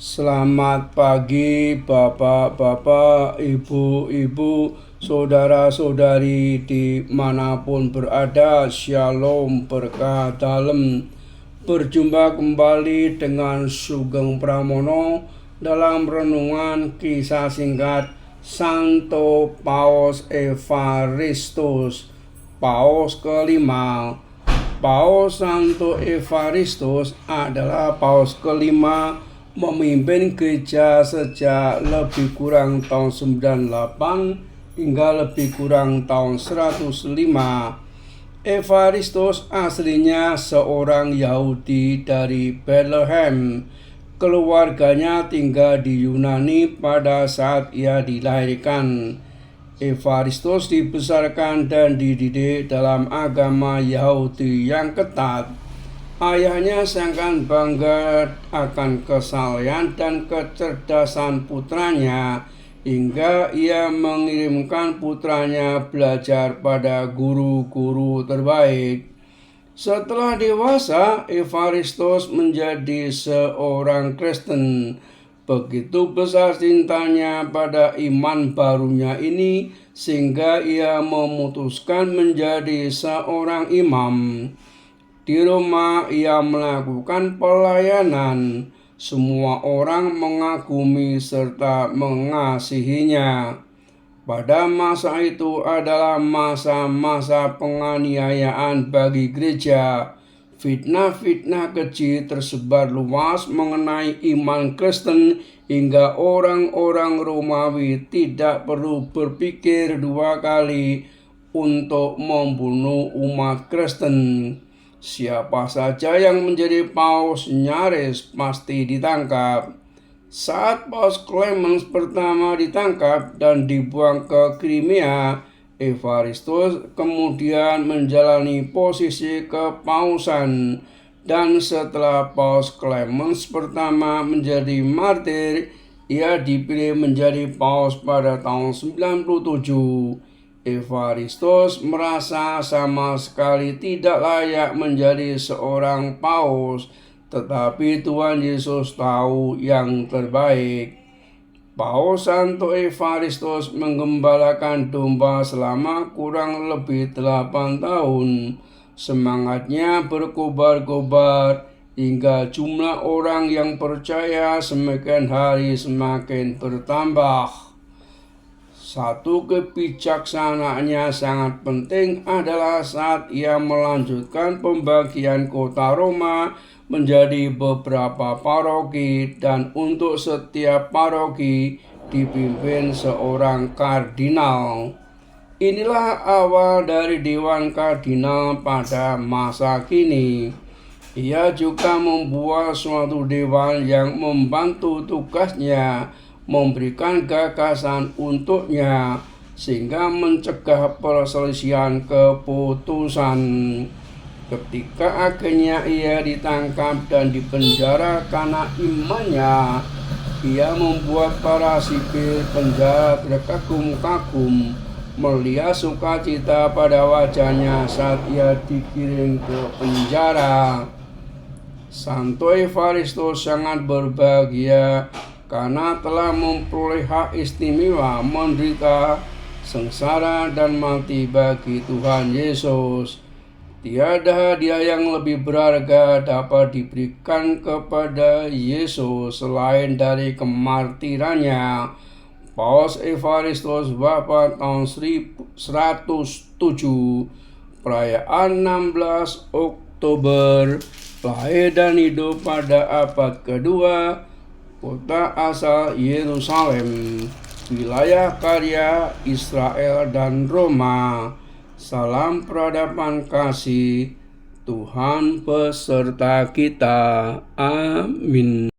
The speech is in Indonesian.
Selamat pagi Bapak-bapak, Ibu-ibu, saudara-saudari dimanapun berada. Shalom, berkah dalam. Berjumpa kembali dengan Sugeng Pramono dalam renungan kisah singkat Santo Paus Evaristus, Paus kelima. Paus Santo Evaristus adalah Paus kelima memimpin gereja sejak lebih kurang tahun 98 hingga lebih kurang tahun 105. Evaristus aslinya seorang Yahudi dari Bethlehem. Keluarganya tinggal di Yunani pada saat ia dilahirkan. Evaristus dibesarkan dan dididik dalam agama Yahudi yang ketat. Ayahnya sangat bangga akan kesalehan dan kecerdasan putranya, hingga ia mengirimkan putranya belajar pada guru-guru terbaik. Setelah dewasa, Evaristus menjadi seorang Kristen. Begitu besar cintanya pada iman barunya ini, sehingga ia memutuskan menjadi seorang imam. Di Roma, ia melakukan pelayanan. Semua orang mengagumi serta mengasihinya. Pada masa itu adalah masa-masa penganiayaan bagi gereja. Fitnah-fitnah keji tersebar luas mengenai iman Kristen hingga orang-orang Romawi tidak perlu berpikir dua kali untuk membunuh umat Kristen. Siapa saja yang menjadi paus nyaris pasti ditangkap. Saat Paus Clemens pertama ditangkap dan dibuang ke Crimea, Evaristus kemudian menjalani posisi kepausan, dan setelah Paus Clemens pertama menjadi martir, ia dipilih menjadi paus pada tahun 97. Evaristus merasa sama sekali tidak layak menjadi seorang paus, tetapi Tuhan Yesus tahu yang terbaik. Paus Santo Evaristus menggembalakan domba selama kurang lebih 8 tahun. Semangatnya berkobar-kobar hingga jumlah orang yang percaya semakin hari semakin bertambah. Satu kebijaksanaannya sangat penting adalah saat ia melanjutkan pembagian kota Roma menjadi beberapa paroki, dan untuk setiap paroki dipimpin seorang kardinal. Inilah awal dari Dewan Kardinal pada masa kini. Ia juga membuat suatu dewan yang membantu tugasnya, memberikan gagasan untuknya, sehingga mencegah perselisihan keputusan. Ketika akhirnya ia ditangkap dan dipenjara karena imannya, ia membuat para sipil penjara terkagum-kagum melihat sukacita pada wajahnya saat ia dikirim ke penjara. Santo Evaristus sangat berbahagia karena telah memperoleh hak istimewa menderita, sengsara, dan mati bagi Tuhan Yesus. Tiada hadiah yang lebih berharga dapat diberikan kepada Yesus selain dari kemartirannya. Paus Evaristus wafat tahun 1107, perayaan 16 Oktober, lahir dan hidup pada abad kedua, kota asal Yerusalem, wilayah karya Israel dan Roma. Salam peradaban kasih, Tuhan beserta kita. Amin.